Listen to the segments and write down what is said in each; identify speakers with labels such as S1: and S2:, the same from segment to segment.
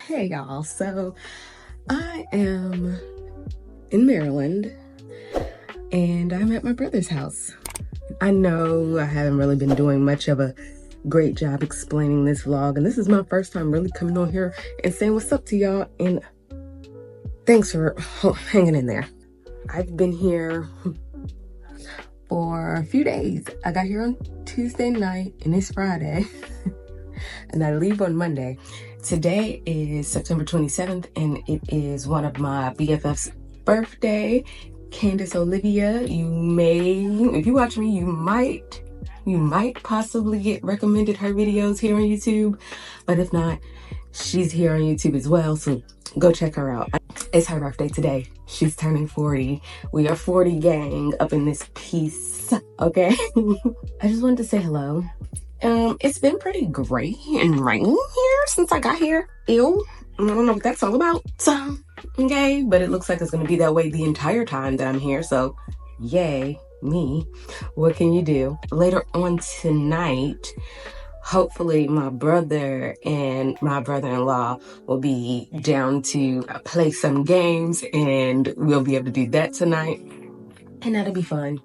S1: Hey y'all, so I am in Maryland and I'm at my brother's house. I know I haven't really been doing much of a great job explaining this vlog, and this is my first time really coming on here and saying what's up to y'all, and thanks for hanging in there. I've been here for a few days. I got here on Tuesday night and it's Friday and I leave on Monday. Today is September 27th and it is one of my BFF's birthday, Candace Olivia. You may, if you watch me, you might possibly get recommended her videos here on YouTube, but if not, she's here on YouTube as well, so go check her out. It's her birthday today. She's turning 40. We are 40 gang up in this piece, okay? I just wanted to say hello. It's been pretty gray and rainy here since I got here. Ew. I don't know what that's all about. So, okay, but it looks like it's gonna be that way the entire time that I'm here, so yay, me. What can you do? Later on tonight, hopefully my brother and my brother-in-law will be down to play some games and we'll be able to do that tonight. And that'll be fun.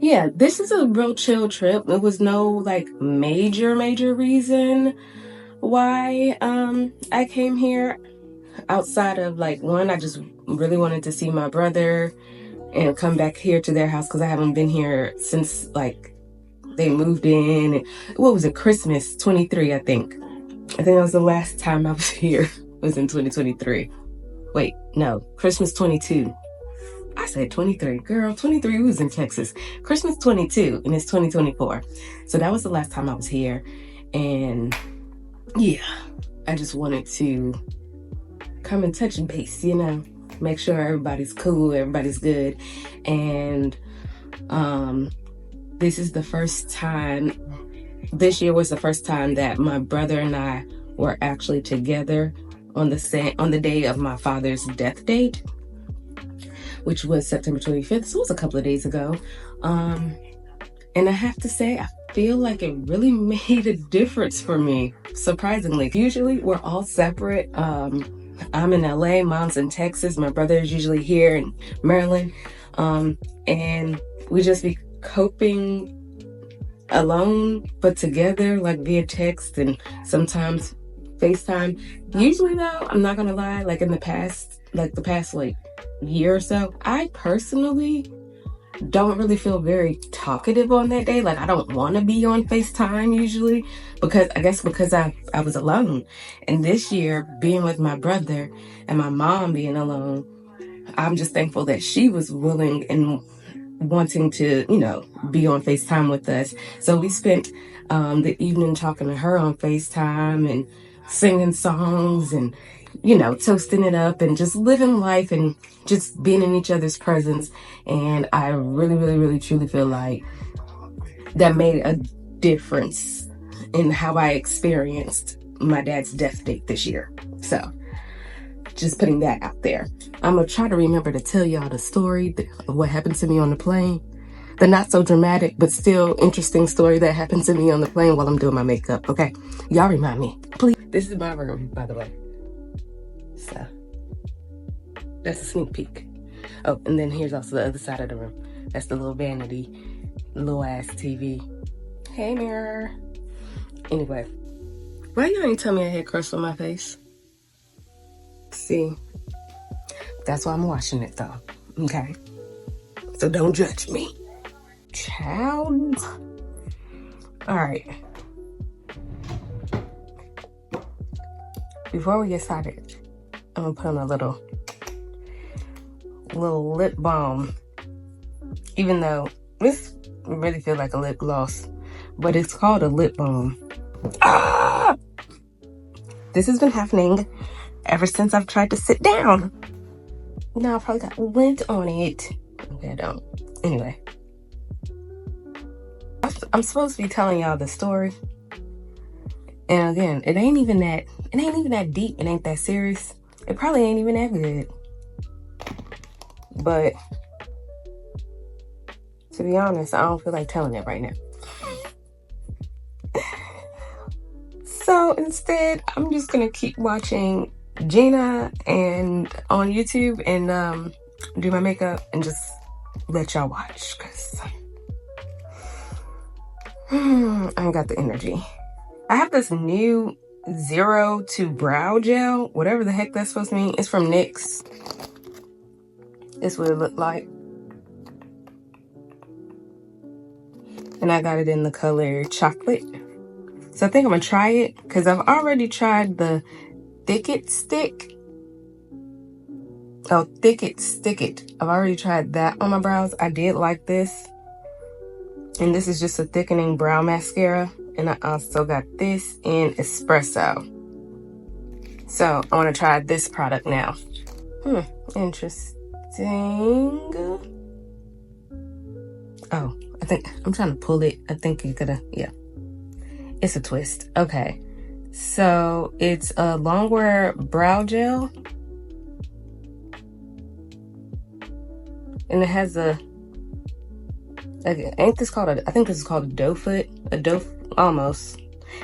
S1: Yeah, this is a real chill trip. There was no like major reason why I came here outside of like, one, I just really wanted to see my brother and come back here to their house because I haven't been here since like they moved in. What was it? Christmas 23, I think. I think that was the last time I was here. Was in 2023. Wait, no, Christmas 22. I said 23. Girl, 23 was in Texas. Christmas 22 and it's 2024. So that was the last time I was here. And yeah, I just wanted to come and touch base, you know, make sure everybody's cool, everybody's good. And this is the first time, this year was the first time that my brother and I were actually together on the day of my father's death date, which was September 25th. So it was a couple of days ago. And I have to say, I feel like it really made a difference for me, surprisingly. Usually we're all separate. I'm in LA, mom's in Texas, my brother is usually here in Maryland. And we just be coping alone, but together, like via text and sometimes FaceTime. Usually though, I'm not gonna lie, like in the past like year or so, I personally don't really feel very talkative on that day. Like I don't want to be on FaceTime usually because I was alone. And this year, being with my brother and my mom being alone, I'm just thankful that she was willing and wanting to, you know, be on FaceTime with us. So we spent the evening talking to her on FaceTime and singing songs and, you know, toasting it up and just living life and just being in each other's presence. And I really truly feel like that made a difference in how I experienced my dad's death date this year. So just putting that out there. I'm gonna try to remember to tell y'all the story of what happened to me on the plane. The not so dramatic, but still interesting story that happened to me on the plane while I'm doing my makeup, okay? Y'all remind me, please. This is my room, by the way. So, that's a sneak peek. Oh, and then here's also the other side of the room. That's the little vanity, little ass TV. Hey, mirror. Anyway, why y'all ain't tell me I had crust on my face? See, that's why I'm washing it though, okay? So don't judge me. Child. Alright. Before we get started, I'm gonna put on a little lip balm. Even though this really feels like a lip gloss, but it's called a lip balm. Ah! This has been happening ever since I've tried to sit down. Now I probably got lint on it. Okay, I don't. Anyway. I'm supposed to be telling y'all the story. And again, it ain't even that deep. It ain't that serious. It probably ain't even that good. But to be honest, I don't feel like telling it right now. So instead, I'm just gonna keep watching Gina and on YouTube and do my makeup and just let y'all watch, cause I ain't got the energy. I have this new 0 to brow gel, whatever the heck that's supposed to mean. It's from NYX. It's what it looked like. And I got it in the color chocolate. So I think I'm gonna try it because I've already tried the Thick It Stick. Oh, Thick It Stick It. I've already tried that on my brows. I did like this. And this is just a thickening brow mascara. And I also got this in Espresso. So I want to try this product now. Interesting. Oh, I think I'm trying to pull it. I think you're gonna, yeah. It's a twist. Okay. So it's a longwear brow gel. And it has ain't this called I think this is called a doe foot. Almost.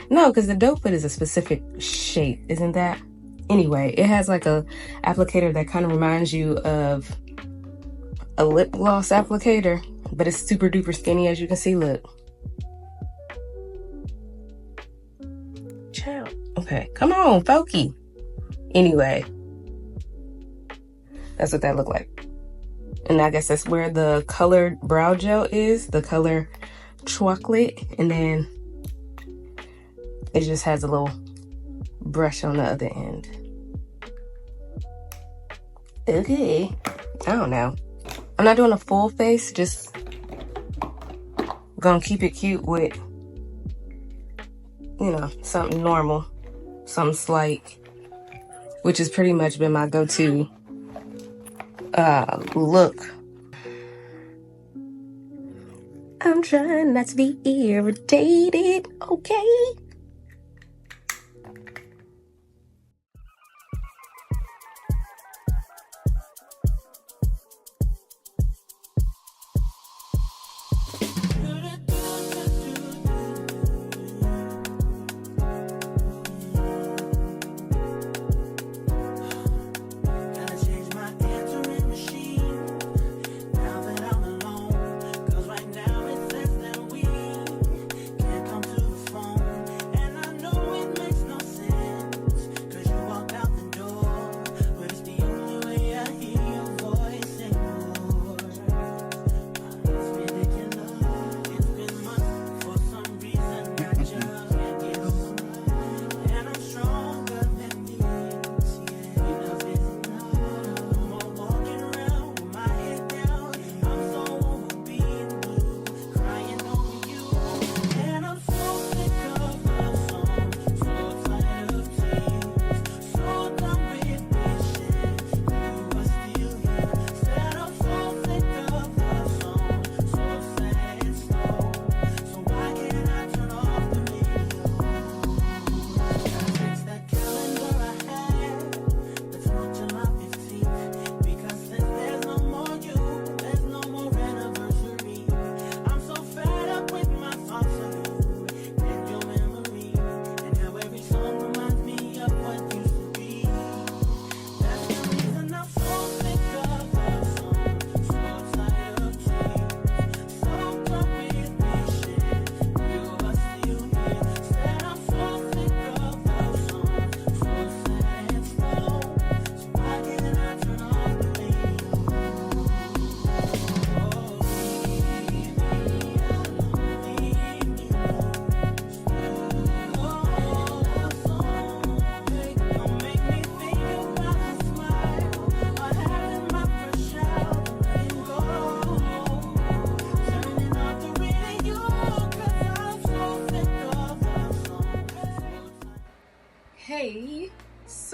S1: No, because the doe foot is a specific shape, isn't that? Anyway, it has like a applicator that kind of reminds you of a lip gloss applicator, but it's super duper skinny, as you can see. Look. Child. Okay, come on, Folky. Anyway, that's what that looked like. And I guess that's where the colored brow gel is, the color chocolate, and then it just has a little brush on the other end. Okay. I don't know. I'm not doing a full face, just gonna keep it cute with, you know, something normal, something slight, which has pretty much been my go-to look. I'm trying not to be irritated, okay?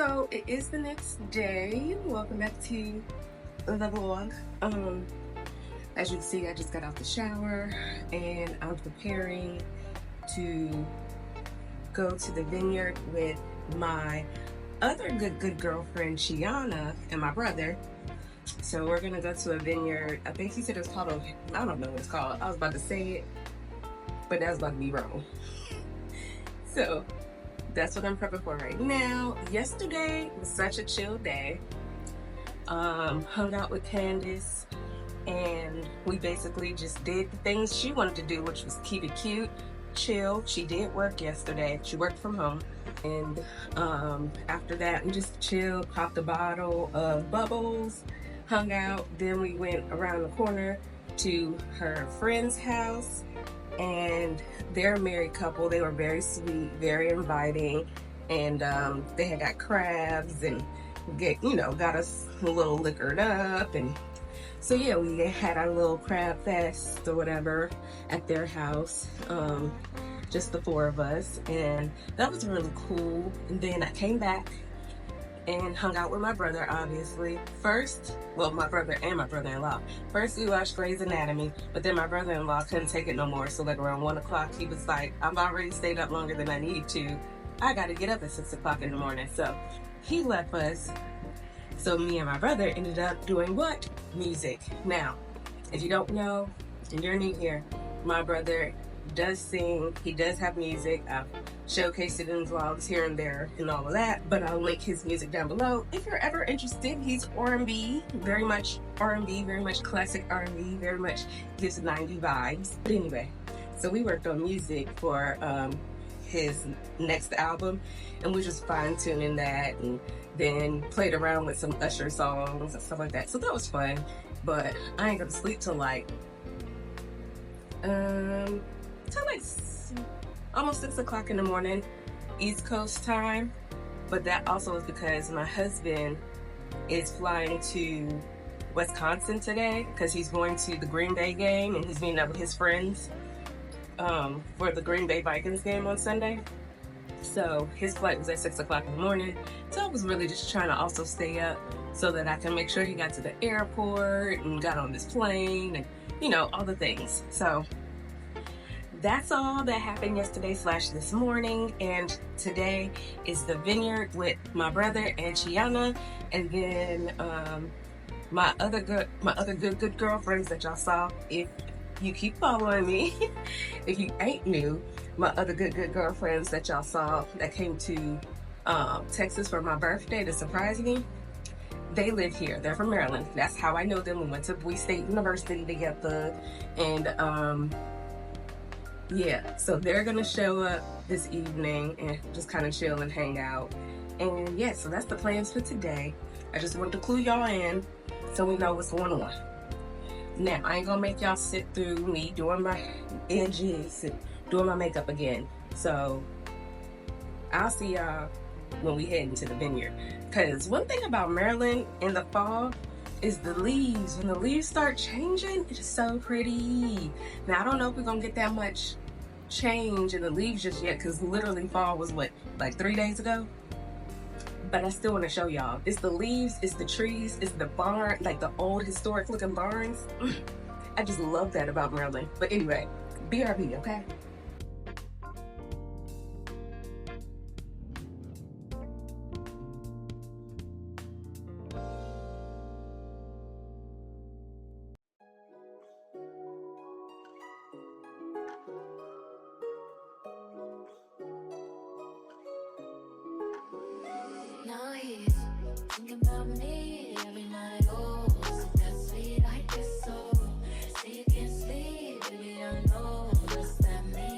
S1: So it is the next day. Welcome back to the vlog. As you can see, I just got out the shower and I'm preparing to go to the vineyard with my other good girlfriend Shiana and my brother. So we're gonna go to a vineyard. I think he said it's called I don't know what it's called. I was about to say it, but that was about to be wrong. So that's what I'm prepping for right now. Yesterday was such a chill day. Hung out with Candace and we basically just did the things she wanted to do, which was keep it cute, chill. She did work yesterday. She worked from home. And after that, we just chilled, popped a bottle of bubbles, hung out. Then we went around the corner to her friend's house, and they're a married couple. They were very sweet, very inviting, and they had got crabs and got us a little liquored up. And so yeah, we had our little crab fest or whatever at their house, just the four of us, and that was really cool. And then I came back and hung out with my brother, obviously. First, well, my brother and my brother-in-law. First we watched Grey's Anatomy, but then my brother-in-law couldn't take it no more, so like around 1 o'clock he was like, I've already stayed up longer than I need to. I gotta get up at 6 o'clock in the morning. So he left us. So me and my brother ended up doing what? Music. Now, if you don't know, and you're new here, my brother does sing, he does have music. I've showcased it in vlogs here and there and all of that, but I'll link his music down below if you're ever interested. He's R&B, very much R&B, very much classic R&B, very much gives 90 vibes. But anyway, so we worked on music for his next album, and we just fine-tuning that, and then played around with some Usher songs and stuff like that. So that was fun, but I ain't gonna sleep till like almost 6 o'clock in the morning, East Coast time. But that also is because my husband is flying to Wisconsin today because he's going to the Green Bay game, and he's meeting up with his friends for the Green Bay Vikings game on Sunday. So his flight was at 6 o'clock in the morning. So I was really just trying to also stay up so that I can make sure he got to the airport and got on this plane and all the things. So that's all that happened yesterday / this morning. And today is the vineyard with my brother and Shiana, and then my other good girlfriends that y'all saw. If you keep following me, if you ain't new, my other good girlfriends that y'all saw that came to Texas for my birthday to surprise me, they live here. They're from Maryland. That's how I know them. We went to Bowie State University together, and yeah, so they're gonna show up this evening and just kind of chill and hang out. And yeah, so that's the plans for today. I just wanted to clue y'all in so we know what's going on. Now, I ain't gonna make y'all sit through me doing my edges and doing my makeup again. So I'll see y'all when we head into the vineyard. Because one thing about Maryland in the fall is the leaves. When the leaves start changing, it is so pretty. Now, I don't know if we're gonna get that much change in the leaves just yet, because literally fall was what, like 3 days ago? But I still want to show y'all. It's the leaves, it's the trees, it's the barn, like the old historic looking barns. I just love that about Maryland. But anyway, BRB, okay?
S2: Now he's thinking about me every night. Oh, is it that sweet? I guess so. Say you can't sleep, baby, I know. Does that mean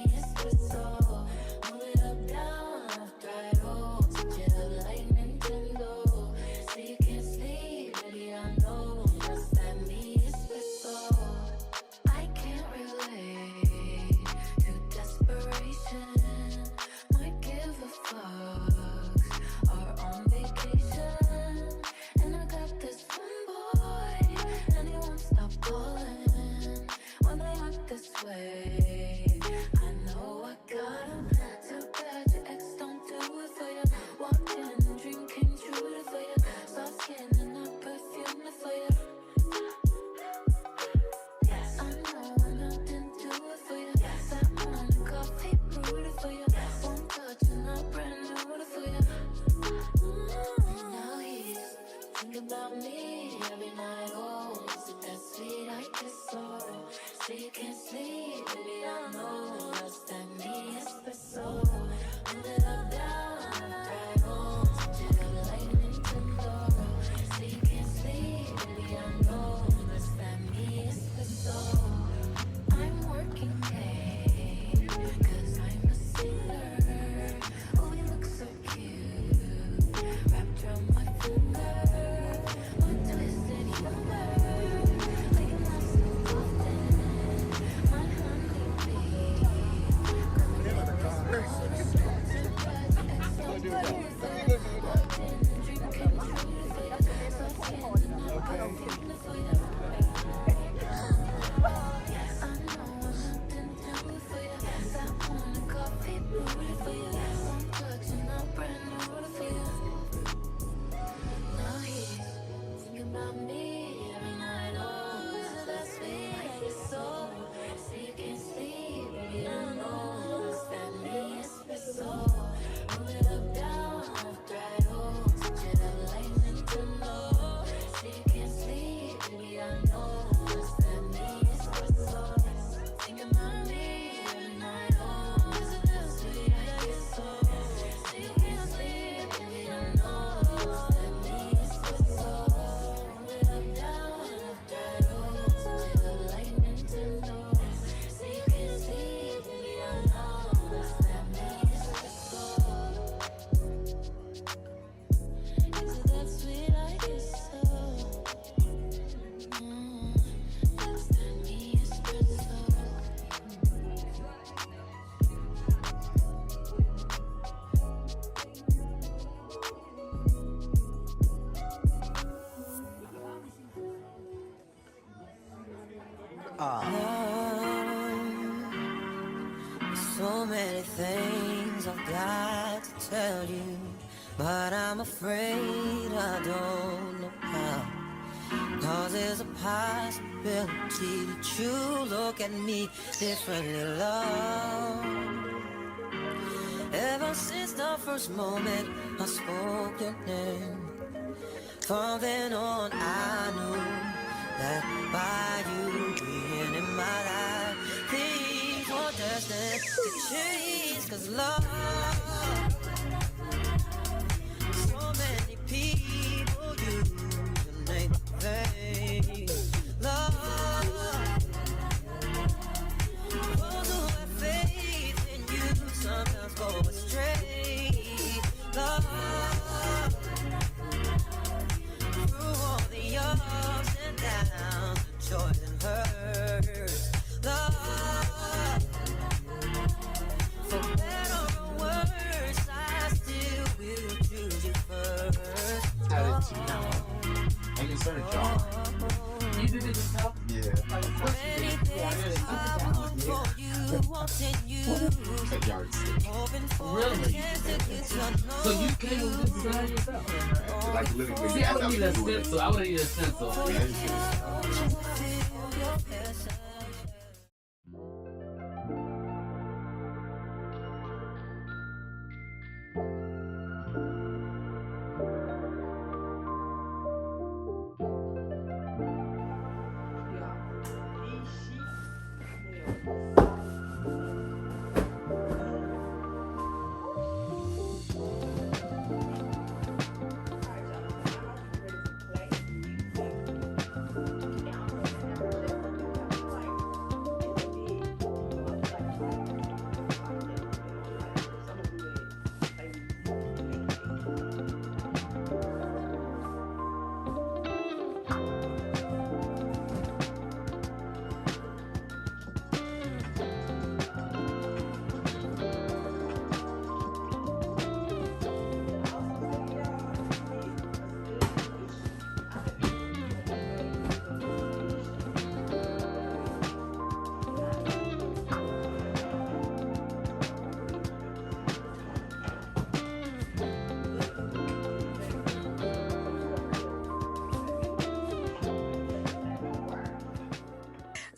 S2: So many things I've got to tell you, but I'm afraid I don't know how. Cause there's a possibility that you look at me differently, love. Ever since the first moment I spoke your name, from then on I knew that by you being in my life, things were destined to change. Cause love, so many people use the name of fame. Love, those who have faith in you sometimes go astray. Love, through all the ups and downs, the joys and hurts. Love, for better or worse, I still will choose you first.
S3: And you started drawing.
S1: You did it yourself?
S3: Yeah.
S2: Many things I want for you, wanting you,
S3: It's a yardstick.
S2: hoping for
S1: Really?
S2: a chance to get to know.
S1: So you came with this design yourself?
S3: Like literally.
S1: See, I would need a stencil. I would need a stencil.
S3: Yeah, you should.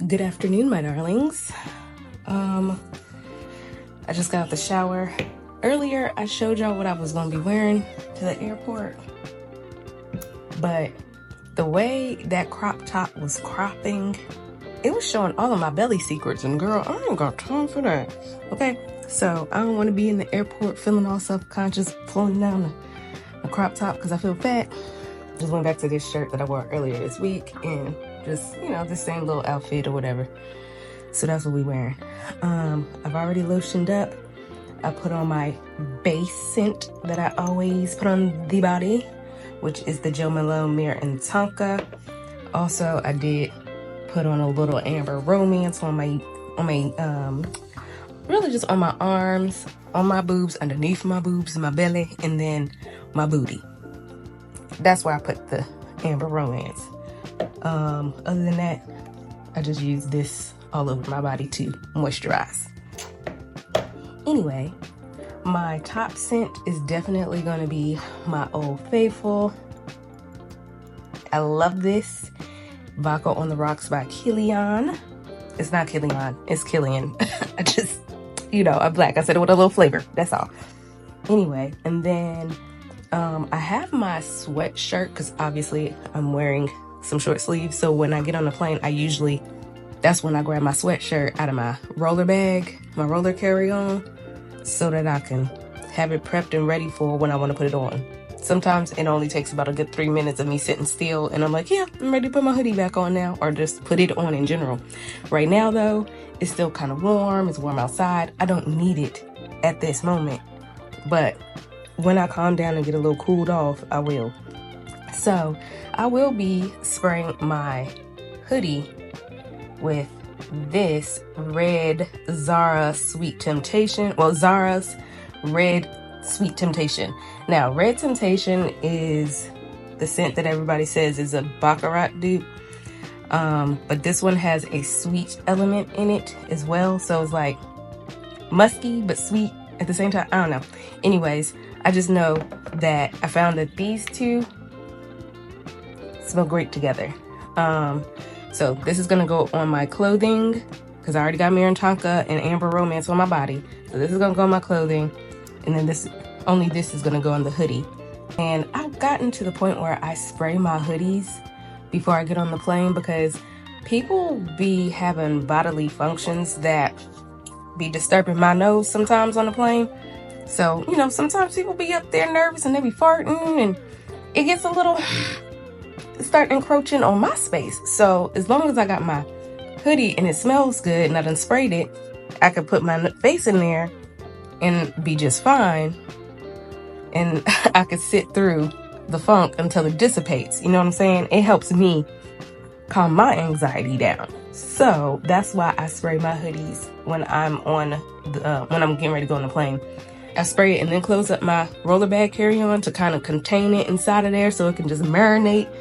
S1: Good afternoon, my darlings. I just got out the shower. Earlier, I showed y'all what I was gonna be wearing to the airport, but the way that crop top was cropping, it was showing all of my belly secrets, and girl, I ain't got time for that. Okay, so I don't want to be in the airport feeling all self-conscious, pulling down the crop top because I feel fat. Just went back to this shirt that I wore earlier this week, and just, you know, the same little outfit or whatever. So that's what we wearing. I've already lotioned up. I put on my base scent that I always put on the body, which is the Joe Malone Mirror and Tonka. Also, I did put on a little Amber Romance on my really just on my arms, on my boobs, underneath my boobs, my belly, and then my booty. That's where I put the Amber Romance. Other than that, I just use this all over my body to moisturize. Anyway, my top scent is definitely going to be my Old Faithful. I love this. Vodka on the Rocks by Killian. It's not Killian, it's Killian. I just, you know, I'm black. I said it with a little flavor. That's all. Anyway, and then I have my sweatshirt because obviously I'm wearing some short sleeves. So when I get on the plane, that's when I grab my sweatshirt out of my roller bag, my roller carry-on, so that I can have it prepped and ready for when I want to put it on. Sometimes it only takes about a good 3 minutes of me sitting still, and I'm like, yeah, I'm ready to put my hoodie back on now, or just put it on in general. Right now, though, it's still kind of warm. It's warm outside. I don't need it at this moment, but when I calm down and get a little cooled off, I will. So I will be spraying my hoodie with this red Zara Sweet Temptation. Well, Zara's Red Sweet Temptation. Now, Red Temptation is the scent that everybody says is a Baccarat dupe. But this one has a sweet element in it as well. So it's like musky but sweet at the same time. I don't know. Anyways, I just know that I found that these two smell great together. So this is gonna go on my clothing because I already got Mirror Tonka and Amber Romance on my body. So this is gonna go on my clothing, and then this is gonna go on the hoodie. And I've gotten to the point where I spray my hoodies before I get on the plane because people be having bodily functions that be disturbing my nose sometimes on the plane. So, you know, sometimes people be up there nervous and they be farting and it gets a little, start encroaching on my space. So as long as I got my hoodie and it smells good and I done sprayed it, I could put my face in there and be just fine. And I could sit through the funk until it dissipates. You know what I'm saying? It helps me calm my anxiety down. So that's why I spray my hoodies when I'm when I'm getting ready to go on the plane. I spray it and then close up my roller bag carry-on to kind of contain it inside of there so it can just marinate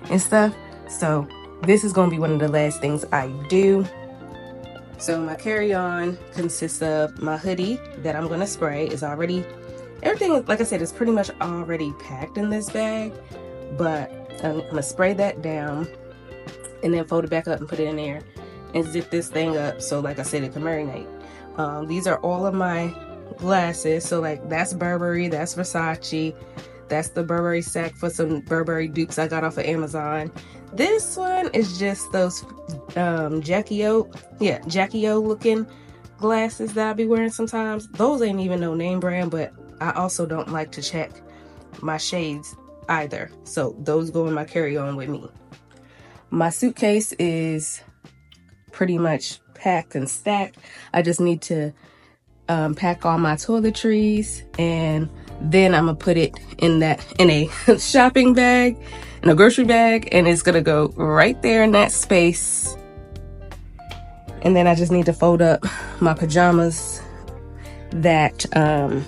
S1: and stuff. So this is going to be one of the last things I do. So my carry-on consists of my hoodie that I'm going to spray. Is already, everything, like I said, is pretty much already packed in this bag. But I'm going to spray that down and then fold it back up and put it in there and zip this thing up so, like I said, it can marinate. These are all of my glasses. So like that's Burberry, that's Versace, that's the Burberry sack for some Burberry dupes I got off of Amazon. This one is just those Jackie O looking glasses that I be wearing sometimes. Those ain't even no name brand, but I also don't like to check my shades either. So those go in my carry-on with me. My suitcase is pretty much packed and stacked. I just need to pack all my toiletries, and then I'm gonna put it in a shopping bag, in a grocery bag, and it's gonna go right there in that space. And then I just need to fold up my pajamas that I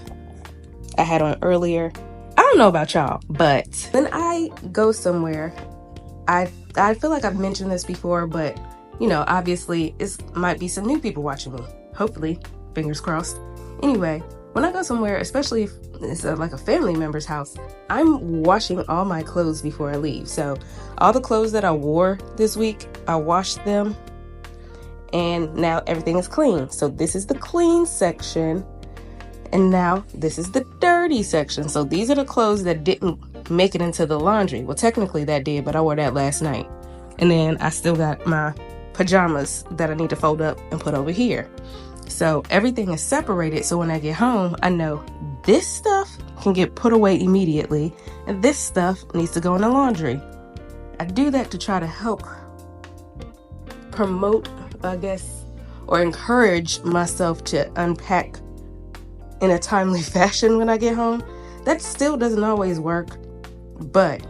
S1: had on earlier. I don't know about y'all, but when I go somewhere, I feel like I've mentioned this before, but you know, obviously it might be some new people watching me. Hopefully, fingers crossed. Anyway, when I go somewhere, especially if it's like a family member's house, I'm washing all my clothes before I leave. So all the clothes that I wore this week, I washed them, and now everything is clean. So this is the clean section, and now this is the dirty section. So these are the clothes that didn't make it into the laundry. Well, technically that did, but I wore that last night. And then I still got my pajamas that I need to fold up and put over here. So everything is separated, so when I get home, I know this stuff can get put away immediately and this stuff needs to go in the laundry. I do that to try to help promote, I guess, or encourage myself to unpack in a timely fashion when I get home. That still doesn't always work, but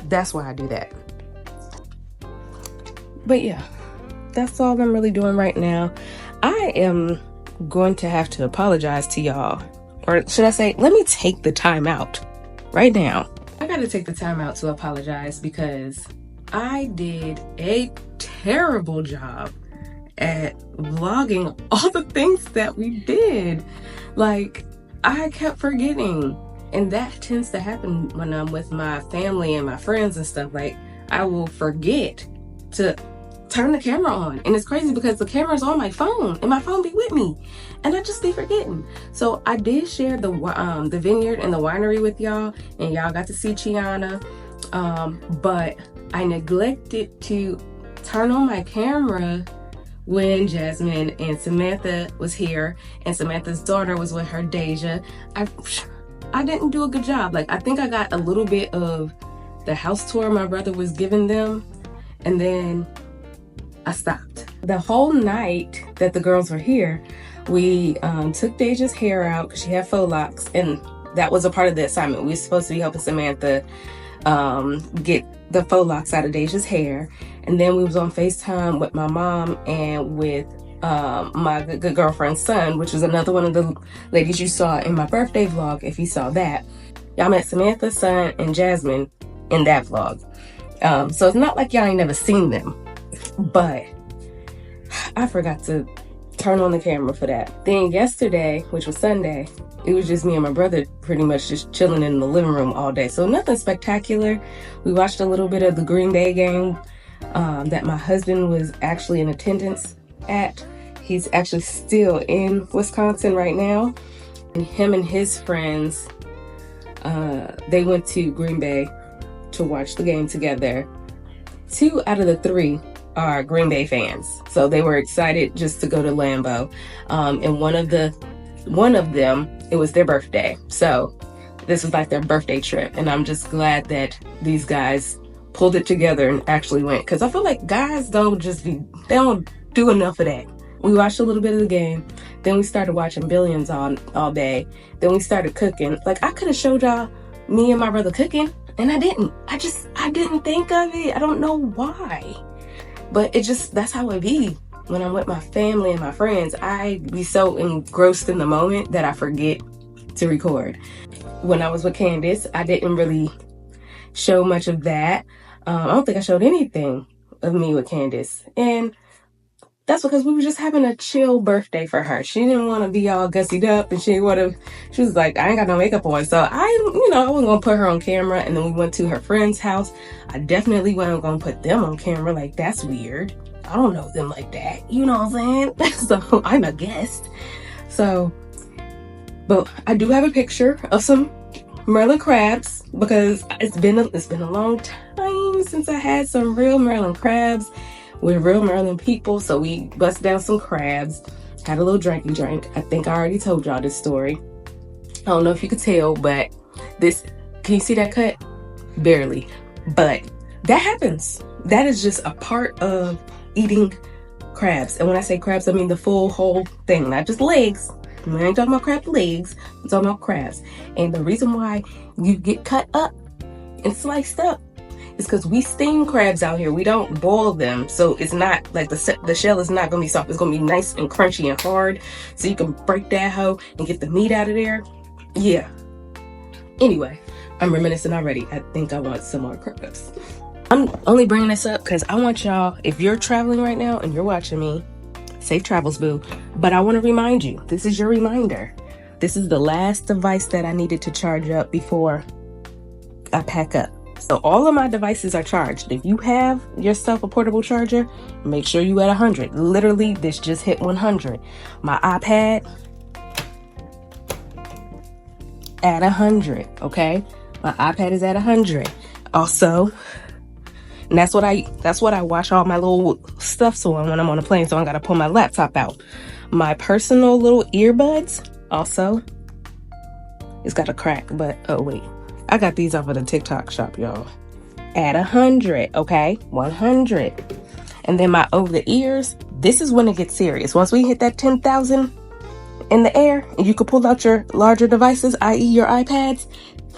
S1: that's why I do that. But yeah, that's all I'm really doing right now. I am going to have to apologize to y'all, or should I say, let me take the time out right now. I gotta take the time out to apologize because I did a terrible job at vlogging all the things that we did. Like, I kept forgetting, and that tends to happen when I'm with my family and my friends and stuff. Like, I will forget to turn the camera on, and it's crazy because the camera's on my phone and my phone be with me and I just be forgetting. So I did share the vineyard and the winery with y'all, and y'all got to see Chiana, but I neglected to turn on my camera when Jasmine and Samantha was here, and Samantha's daughter was with her, Deja. I didn't do a good job. Like, I think I got a little bit of the house tour my brother was giving them, and then I stopped. The whole night that the girls were here, we took Deja's hair out because she had faux locks, and that was a part of the assignment. We were supposed to be helping Samantha get the faux locks out of Deja's hair. And then we was on FaceTime with my mom and with my good girlfriend's son, which is another one of the ladies you saw in my birthday vlog, if you saw that. Y'all met Samantha's son and Jasmine in that vlog. So it's not like y'all ain't never seen them. But I forgot to turn on the camera for that. Then yesterday, which was Sunday, it was just me and my brother pretty much just chilling in the living room all day. So nothing spectacular. We watched a little bit of the Green Bay game that my husband was actually in attendance at. He's actually still in Wisconsin right now. And him and his friends, they went to Green Bay to watch the game together. 2 out of the 3 are Green Bay fans, so they were excited just to go to Lambeau. And one of them, it was their birthday, so this was like their birthday trip. And I'm just glad that these guys pulled it together and actually went, because I feel like guys they don't do enough of that. We watched a little bit of the game, then we started watching Billions all day, then we started cooking. Like, I could have showed y'all me and my brother cooking, and I didn't. I didn't think of it. I don't know why, but that's how it be when I'm with my family and my friends. I be so engrossed in the moment that I forget to record. When I was with Candace, I didn't really show much of that. I don't think I showed anything of me with Candace, and that's because we were just having a chill birthday for her. She didn't want to be all gussied up, and she was like, I ain't got no makeup on. So I wasn't going to put her on camera. And then we went to her friend's house. I definitely wasn't going to put them on camera. Like, that's weird. I don't know them like that. You know what I'm saying? So I'm a guest. So, but I do have a picture of some Maryland crabs, because it's been a long time since I had some real Maryland crabs with real Maryland people. So we bust down some crabs, had a little drinky drink. I think I already told y'all this story. I don't know if you could tell, but can you see that cut? Barely. But that happens. That is just a part of eating crabs. And when I say crabs, I mean the full whole thing, not just legs. I ain't talking about crab legs, I'm talking about crabs. And the reason why you get cut up and sliced up is because we steam crabs out here. We don't boil them, so it's not like the shell is not gonna be soft. It's gonna be nice and crunchy and hard, so you can break that hoe and get the meat out of there. Yeah. Anyway, I'm reminiscing already. I think I want some more crabs. I'm only bringing this up because I want y'all, if you're traveling right now and you're watching me, safe travels, boo. But I want to remind you, this is your reminder. This is the last device that I needed to charge up before I pack up. So all of my devices are charged. If you have yourself a portable charger, make sure you at 100. Literally, this just hit 100. My iPad at 100, okay? My iPad is at 100. Also, and that's what I watch all my little stuffs on when I'm on a plane, so I gotta pull my laptop out. My personal little earbuds, also, it's got a crack, but oh wait. I got these off of the TikTok shop, y'all. At 100, okay? 100. And then my over the ears, this is when it gets serious. Once we hit that 10,000 in the air, and you can pull out your larger devices, i.e. your iPads,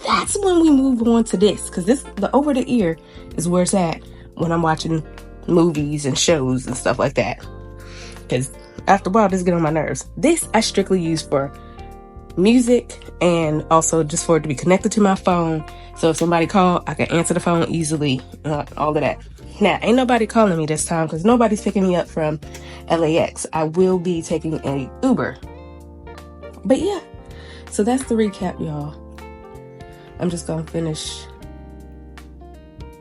S1: that's when we move on to this. Because the over the ear is where it's at when I'm watching movies and shows and stuff like that. Because after a while, this gets on my nerves. This I strictly use for music, and also just for it to be connected to my phone, so if somebody call, I can answer the phone easily, all of that. Now, ain't nobody calling me this time because nobody's picking me up from LAX. I will be taking a Uber. But yeah, so that's the recap, y'all. I'm just gonna finish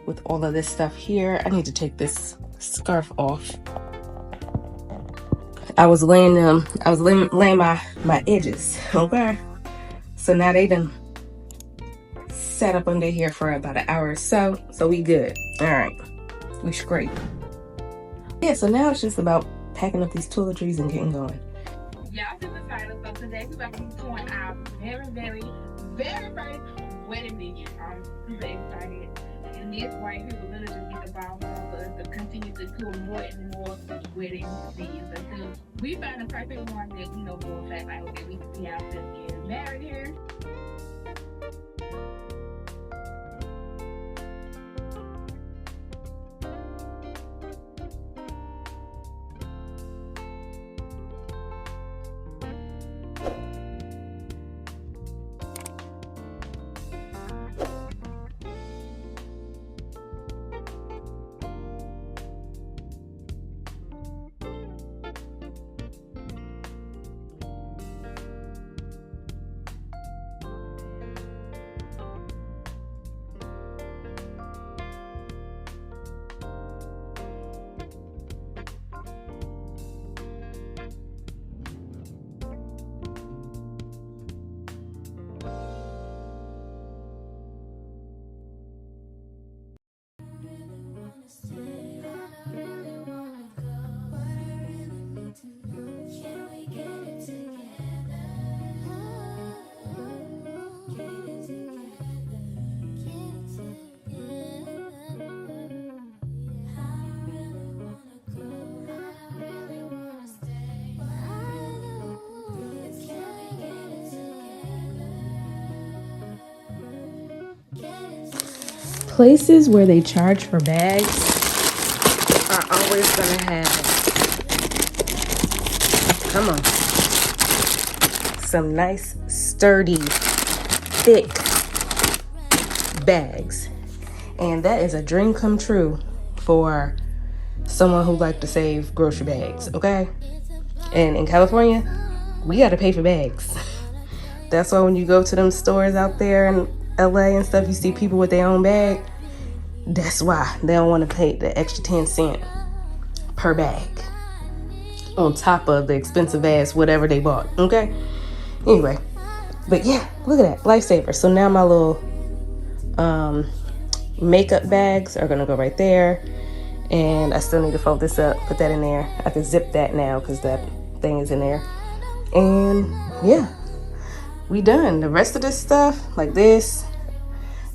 S1: with all of this stuff here. I need to take this scarf off. I was laying my edges, okay? So now they done sat up under here for about an hour or so we good. All right, we straight. Yeah, so now it's just about packing up these toiletries and getting going.
S4: Y'all see the title, so today we're about to be doing our very, very, very first wedding video. I'm super excited. And this right here will literally just get the ball rolling for us to continue to do more and more wedding videos until we find the perfect one that we know for a fact, like, okay, we can see ourselves getting married here.
S1: places where they charge for bags are always gonna have, come on, some nice, sturdy, thick bags. And that is a dream come true for someone who likes to save grocery bags, okay? And in California, we gotta pay for bags. That's why when you go to them stores out there in LA and stuff, you see people with their own bag. That's why they don't want to pay the extra 10 cents per bag on top of the expensive ass whatever they bought, okay? Anyway, but yeah, look at that, lifesaver. So now my little makeup bags are gonna go right there, and I still need to fold this up, put that in there. I can zip that now because that thing is in there. And yeah, we done. The rest of this stuff, like this,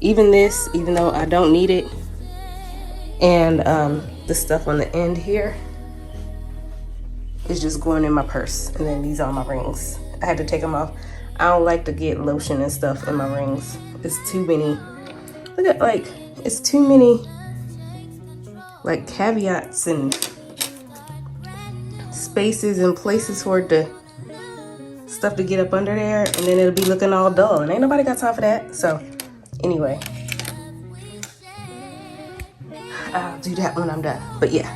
S1: even though I don't need it, and the stuff on the end here is just going in my purse. And then these are my rings. I had to take them off. I don't like to get lotion and stuff in my rings. It's too many. Look at, like, it's too many, like, caveats and spaces and places for the stuff to get up under there, and then it'll be looking all dull, and ain't nobody got time for that. So anyway, I'll do that when I'm done. But yeah,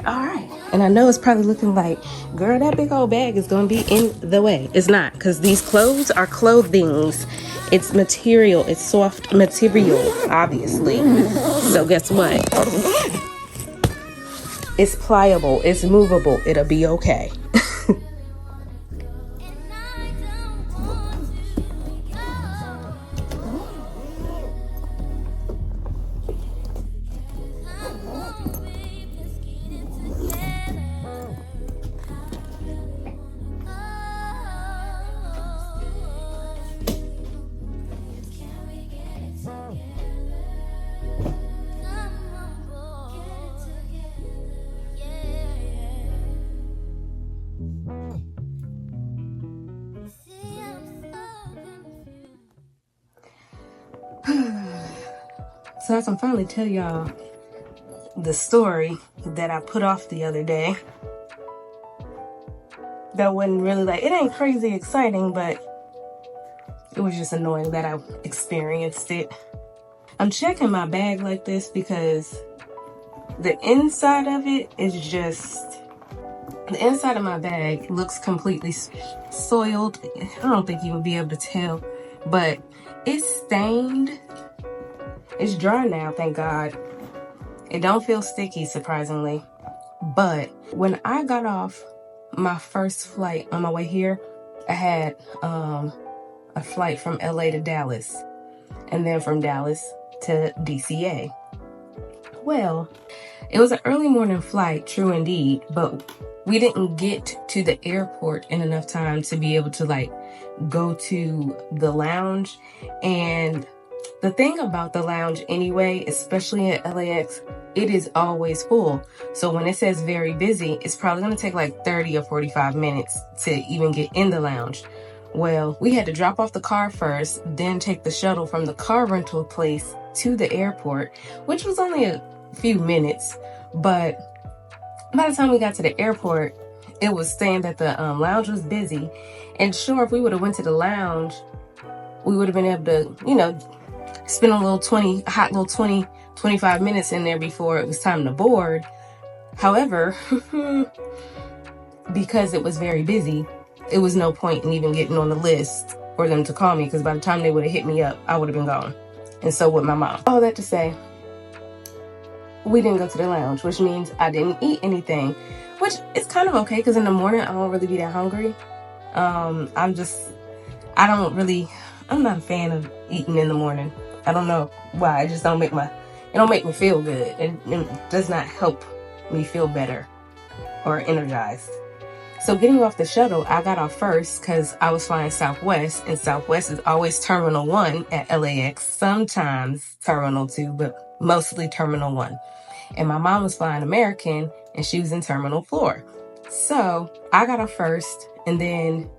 S1: all right. And I know it's probably looking like, girl, that big old bag is gonna be in the way. It's not, because these clothes are clothings. It's material, it's soft material, obviously. So guess what? It's pliable, it's movable, it'll be okay. So I can finally tell y'all the story that I put off the other day. That wasn't really, like, it ain't crazy exciting, but it was just annoying that I experienced it. I'm checking my bag like this because the inside of it is just, the inside of my bag looks completely soiled. I don't think you would be able to tell, but it's stained. It's dry now, thank God. It don't feel sticky, surprisingly. But when I got off my first flight on my way here, I had a flight from LA to Dallas, and then from Dallas to DCA. Well, it was an early morning flight, true indeed, but we didn't get to the airport in enough time to be able to, like, go to the lounge. And the thing about the lounge anyway, especially at LAX, it is always full. So when it says very busy, it's probably going to take like 30 or 45 minutes to even get in the lounge. Well, we had to drop off the car first, then take the shuttle from the car rental place to the airport, which was only a few minutes. But by the time we got to the airport, it was saying that the lounge was busy. And sure, if we would have went to the lounge, we would have been able to, you know, spend a little 25 minutes in there before it was time to board. However, because it was very busy, it was no point in even getting on the list for them to call me, because by the time they would have hit me up, I would have been gone. And so would my mom. All that to say, we didn't go to the lounge, which means I didn't eat anything, which is kind of okay, because in the morning, I don't really be that hungry. I'm not a fan of eating in the morning. I don't know why. It just don't make me feel good. It does not help me feel better or energized. So getting off the shuttle, I got off first because I was flying Southwest, and Southwest is always Terminal 1 at LAX, sometimes Terminal 2, but mostly Terminal 1. And my mom was flying American, and she was in Terminal 4. So I got off first, and then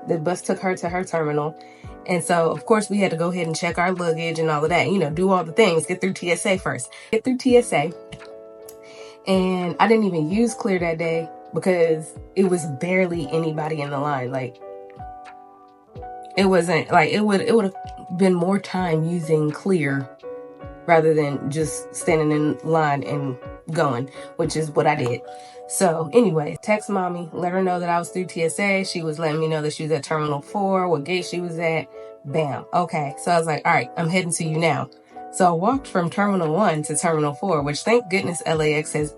S1: the bus took her to her terminal. And so, of course, we had to go ahead and check our luggage and all of that, do all the things, get through TSA first. Get through TSA. And I didn't even use Clear that day because it was barely anybody in the line. Like, it wasn't like it would have been more time using Clear rather than just standing in line and going, which is what I did. So anyway, text mommy, let her know that I was through TSA. She was letting me know that she was at Terminal 4, what gate she was at. Bam. Okay. So I was like, all right, I'm heading to you now. So I walked from Terminal 1 to Terminal 4, which thank goodness LAX has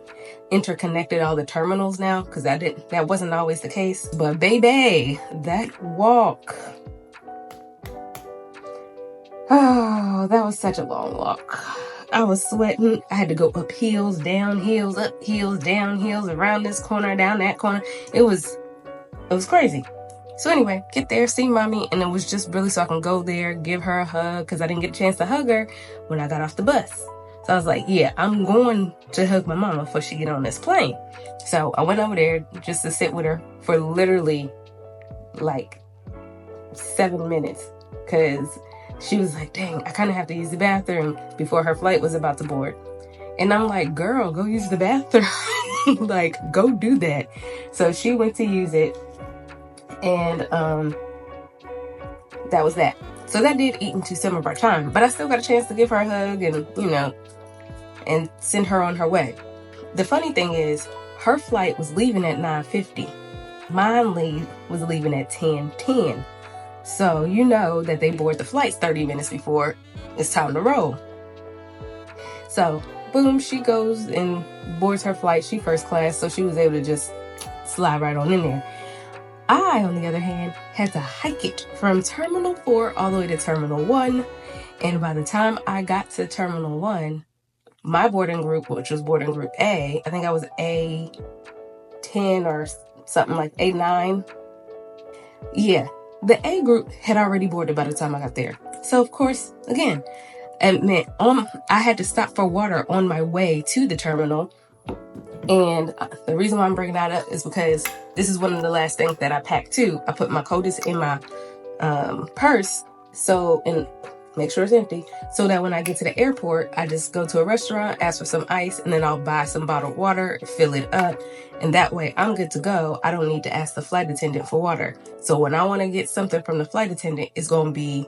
S1: interconnected all the terminals now, because that wasn't always the case. But baby, that walk. Oh, that was such a long walk. I was sweating. I had to go up hills, down hills, up hills, down hills, around this corner, down that corner. It was crazy. So anyway, get there, see mommy, and it was just really so I can go there, give her a hug, because I didn't get a chance to hug her when I got off the bus. So I was like, yeah, I'm going to hug my mama before she get on this plane. So I went over there just to sit with her for literally like 7 minutes, because she was like, dang, I kind of have to use the bathroom before her flight was about to board. And I'm like, girl, go use the bathroom. Like, go do that. So she went to use it. And that was that. So that did eat into some of our time. But I still got a chance to give her a hug and, and send her on her way. The funny thing is, her flight was leaving at 9:50. Mine was leaving at 10:10. So you know that they board the flights 30 minutes before it's time to roll. So boom, she goes and boards her flight. She first class, so she was able to just slide right on in there. I, on the other hand, had to hike it from Terminal 4 all the way to Terminal 1. And by the time I got to Terminal 1, my boarding group, which was boarding group A, I think I was A10 or something like A9. Yeah, the A group had already boarded by the time I got there. So, of course, again, it meant I had to stop for water on my way to the terminal. And the reason why I'm bringing that up is because this is one of the last things that I packed too. I put my coldest in my purse, and make sure it's empty, so that when I get to the airport, I just go to a restaurant, ask for some ice, and then I'll buy some bottled water, fill it up, and that way I'm good to go. I don't need to ask the flight attendant for water. So when I want to get something from the flight attendant, it's going to be,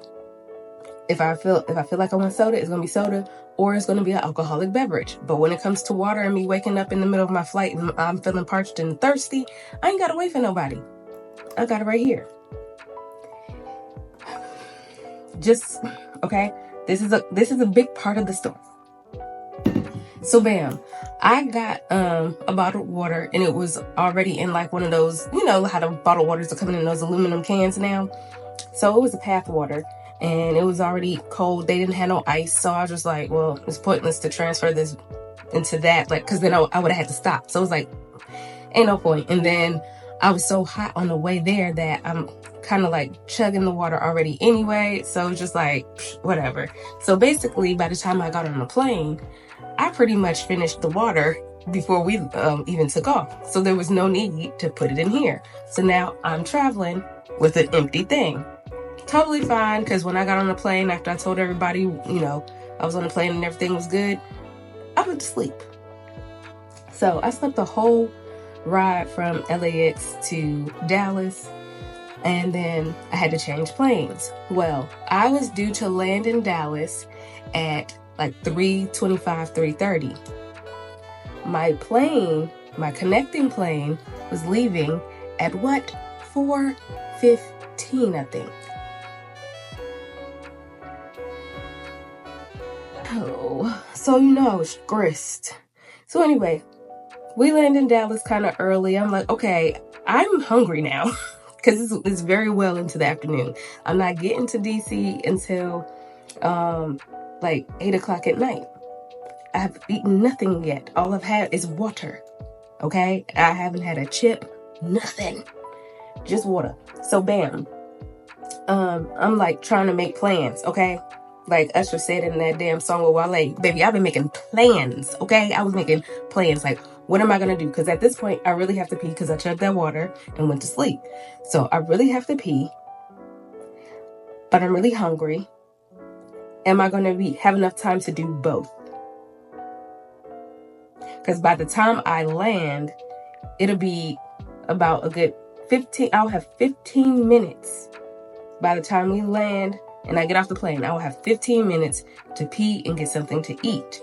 S1: if I feel like I want soda, it's going to be soda, or it's going to be an alcoholic beverage. But when it comes to water and me waking up in the middle of my flight and I'm feeling parched and thirsty, I ain't got to wait for nobody. I got it right here. Okay, this is a big part of the story. So bam, I got a bottled water, and it was already in like one of those, how the bottled waters are coming in those aluminum cans now. So it was a path water, and it was already cold. They didn't have no ice, so I was just like, well, it's pointless to transfer this into that, like, because then I would have had to stop. So it was like, ain't no point. And then I was so hot on the way there that I'm kind of like chugging the water already anyway. So it's just like, whatever. So basically, by the time I got on the plane, I pretty much finished the water before we even took off. So there was no need to put it in here. So now I'm traveling with an empty thing. Totally fine, because when I got on the plane, after I told everybody, I was on the plane and everything was good, I went to sleep. So I slept the whole ride from LAX to Dallas, and then I had to change planes. Well, I was due to land in Dallas at like 3:25, 3:30. My connecting plane was leaving at 4:15, I think. Oh, so I was grist. So anyway, we land in Dallas kind of early. I'm like, okay, I'm hungry now because it's very well into the afternoon. I'm not getting to DC until like 8 o'clock at night. I've eaten nothing yet. All I've had is water. Okay? I haven't had a chip, nothing. Just water. So bam. I'm like trying to make plans, okay? Like Usher said in that damn song with Wale, baby, I've been making plans, okay? I was making plans, like, what am I gonna do? Because at this point, I really have to pee because I chugged that water and went to sleep. So I really have to pee, but I'm really hungry. Am I gonna have enough time to do both? Because by the time I land, it'll be about a good 15, I'll have 15 minutes. By the time we land and I get off the plane, I will have 15 minutes to pee and get something to eat.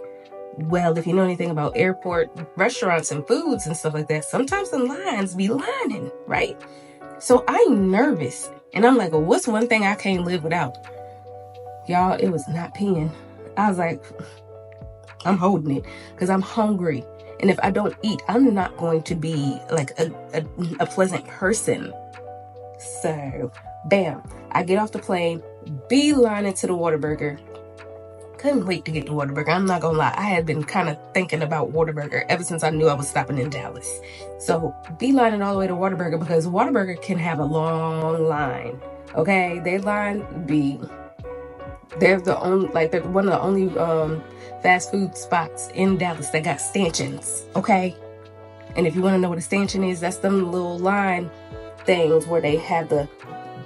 S1: Well, if you know anything about airport restaurants and foods and stuff like that, sometimes the lines be lining, right? So I'm nervous. And I'm like, well, what's one thing I can't live without? Y'all, it was not peeing. I was like, I'm holding it because I'm hungry. And if I don't eat, I'm not going to be like a pleasant person. So, bam, I get off the plane, beeline into the Whataburger. Couldn't wait to get to Whataburger. I'm not gonna lie, I had been kind of thinking about Whataburger ever since I knew I was stopping in Dallas. So, beelining all the way to Whataburger because Whataburger can have a long line. Okay, they're one of the only fast food spots in Dallas that got stanchions. Okay, and if you want to know what a stanchion is, that's them little line things where they have the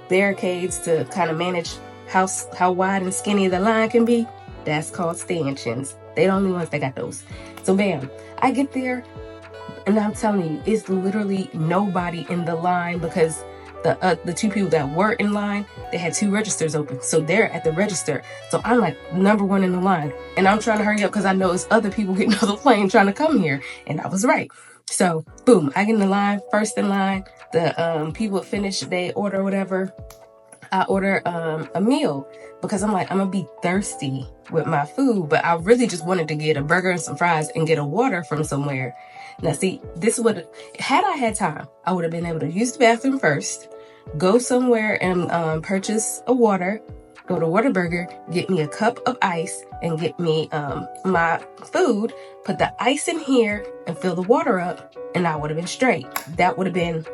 S1: barricades to kind of manage how wide and skinny the line can be. That's called stanchions. They're the only ones that got those. So bam, I get there and I'm telling you, it's literally nobody in the line because the two people that were in line, they had 2 registers open. So they're at the register. So I'm like number 1 in the line. And I'm trying to hurry up because I know it's other people getting on the plane trying to come here. And I was right. So boom, I get in the line, first in line. The people finish their order or whatever. I order a meal because I'm like, I'm gonna be thirsty with my food, but I really just wanted to get a burger and some fries and get a water from somewhere. Now see, this would, had I had time, I would have been able to use the bathroom first, go somewhere and purchase a water, go to Whataburger, get me a cup of ice and get me my food, put the ice in here and fill the water up, and I would have been straight. That would have been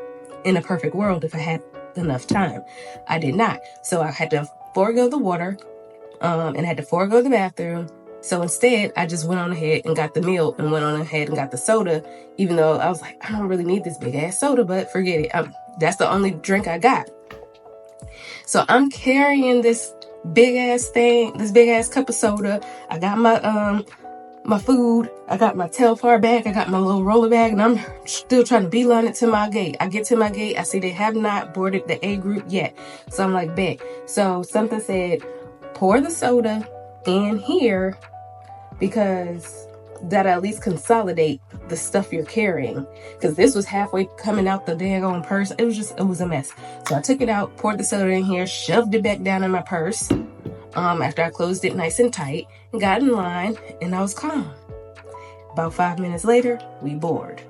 S1: in a perfect world if I had enough time. I did not. So I had to forego the water and had to forego the bathroom. So instead, I just went on ahead and got the meal and went on ahead and got the soda, even though I was like, I don't really need this big ass soda, but forget it. That's the only drink I got. So I'm carrying this big ass thing, this big ass cup of soda. I got my food, I got my Telfar bag, I got my little roller bag, and I'm still trying to beeline it to my gate. I get to my gate, I see they have not boarded the A group yet. So I'm like, bet. So something said, pour the soda in here because that'll at least consolidate the stuff you're carrying. Because this was halfway coming out the daggone purse. It was a mess. So I took it out, poured the soda in here, shoved it back down in my purse. After I closed it nice and tight, and got in line, and I was calm. About 5 minutes later, we board.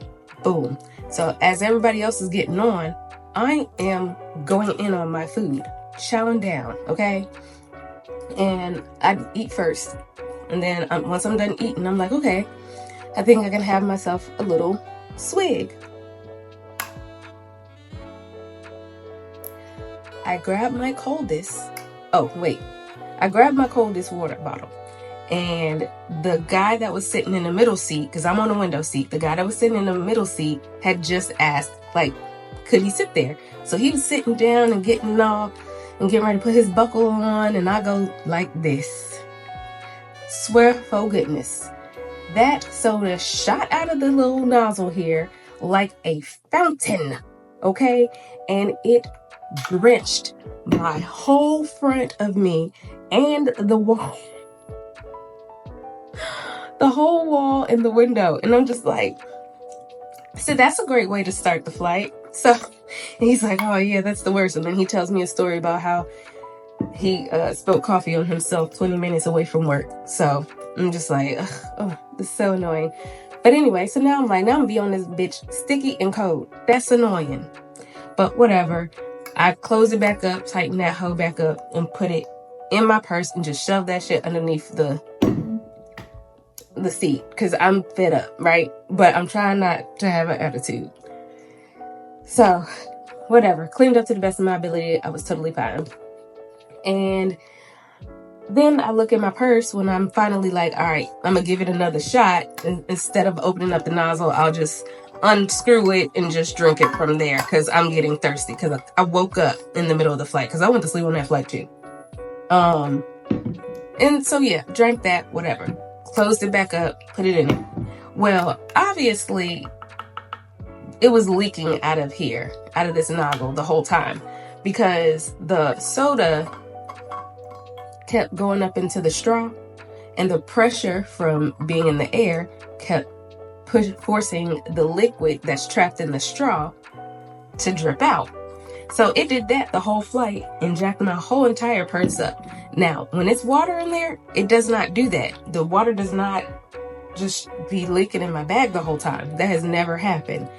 S1: Boom. So as everybody else is getting on, I am going in on my food, chowing down, okay? And I eat first. And then once I'm done eating, I'm like, okay, I think I can have myself a little swig. I grabbed my coldest. I grabbed my coldest water bottle. And the guy that was sitting in the middle seat, because I'm on the window seat, the guy that was sitting in the middle seat had just asked, like, could he sit there? So he was sitting down and getting off and getting ready to put his buckle on, and I go like this. Swear for goodness, that soda shot out of the little nozzle here like a fountain, okay? And it drenched my whole front of me and the wall. The whole wall and the window. And I'm just like, so that's a great way to start the flight. So he's like, oh yeah, that's the worst. And then he tells me a story about how he spilled coffee on himself 20 minutes away from work. So I'm just like, oh, this is so annoying. But anyway, so now I'm gonna be on this bitch sticky and cold. That's annoying. But whatever. I closed it back up, tightened that hoe back up, and put it in my purse and just shove that shit underneath the seat because I'm fed up, right? But I'm trying not to have an attitude. So, whatever. Cleaned up to the best of my ability. I was totally fine. And then I look at my purse when I'm finally like, all right, I'm going to give it another shot. And instead of opening up the nozzle, I'll just unscrew it and just drink it from there because I'm getting thirsty because I woke up in the middle of the flight because I went to sleep on that flight too. And so, yeah, drank that, whatever. Closed it back up, put it in it. Well, obviously, it was leaking out of here, out of this nozzle the whole time because the soda kept going up into the straw and the pressure from being in the air kept forcing the liquid that's trapped in the straw to drip out. So it did that the whole flight and jacked my whole entire purse up. Now, when it's water in there, it does not do that. The water does not just be leaking in my bag the whole time. That has never happened.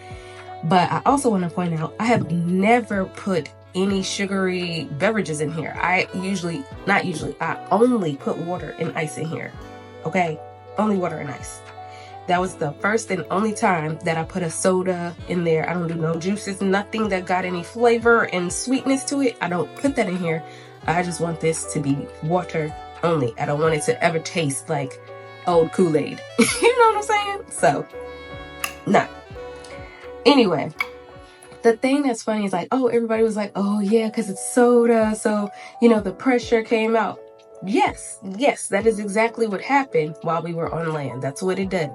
S1: But I also want to point out, I have never put any sugary beverages in here. I only put water and ice in here. Okay? Only water and ice. That was the first and only time that I put a soda in there. I don't do no juices, nothing that got any flavor and sweetness to it. I don't put that in here. I just want this to be water only. I don't want it to ever taste like old Kool-Aid. You know what I'm saying? So, no. Anyway, the thing that's funny is like, oh, everybody was like, oh yeah, because it's soda. So, the pressure came out. Yes, that is exactly what happened while we were on land. That's what it did.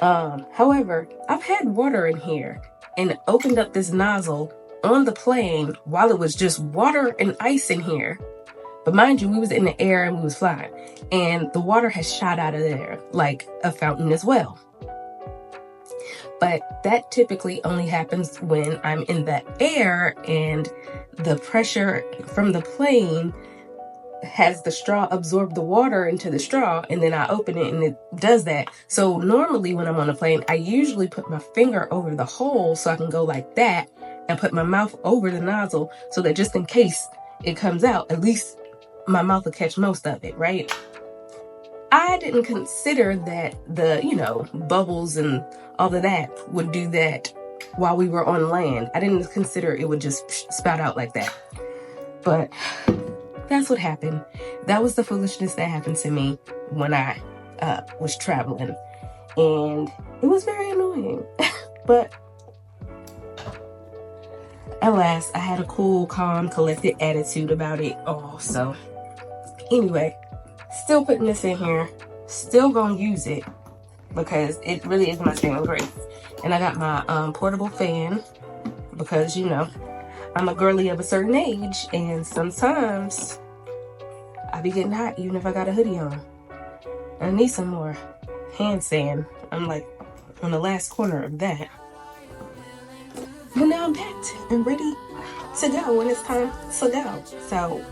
S1: However, I've had water in here and opened up this nozzle on the plane while it was just water and ice in here. But mind you, we was in the air and we was flying. And the water has shot out of there like a fountain as well. But that typically only happens when I'm in the air and the pressure from the plane has the straw absorb the water into the straw, and then I open it and it does that. So normally when I'm on a plane, I usually put my finger over the hole so I can go like that and put my mouth over the nozzle so that just in case it comes out, at least my mouth will catch most of it, right? I didn't consider that the, bubbles and all of that would do that while we were on land. I didn't consider it would just spout out like that. But that's what happened. That was the foolishness that happened to me when I was traveling. And it was very annoying. But at last, I had a cool, calm, collected attitude about it all. So anyway, still putting this in here. Still gonna use it because it really is my saving grace. And I got my portable fan because, I'm a girly of a certain age, and sometimes I be getting hot even if I got a hoodie on. I need some more hand sand. I'm like on the last corner of that. But now I'm packed and ready to go when it's time to go. So,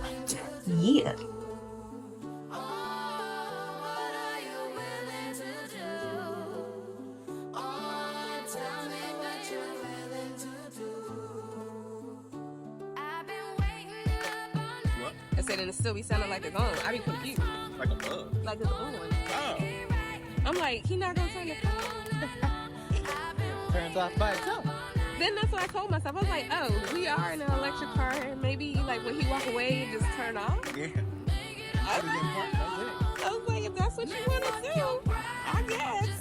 S1: yeah. I said, and it still be sounding like it's on. I be confused.
S3: Like a bug.
S1: Like it's on.
S3: Oh.
S1: I'm like, he not gonna turn the phone on.
S3: Turns off by itself.
S1: Then that's what I told myself. I was like, oh, we are in an electric car, and maybe like when he walk away, it just turn off.
S3: Yeah.
S1: I was like, if that's what you want to do, I guess.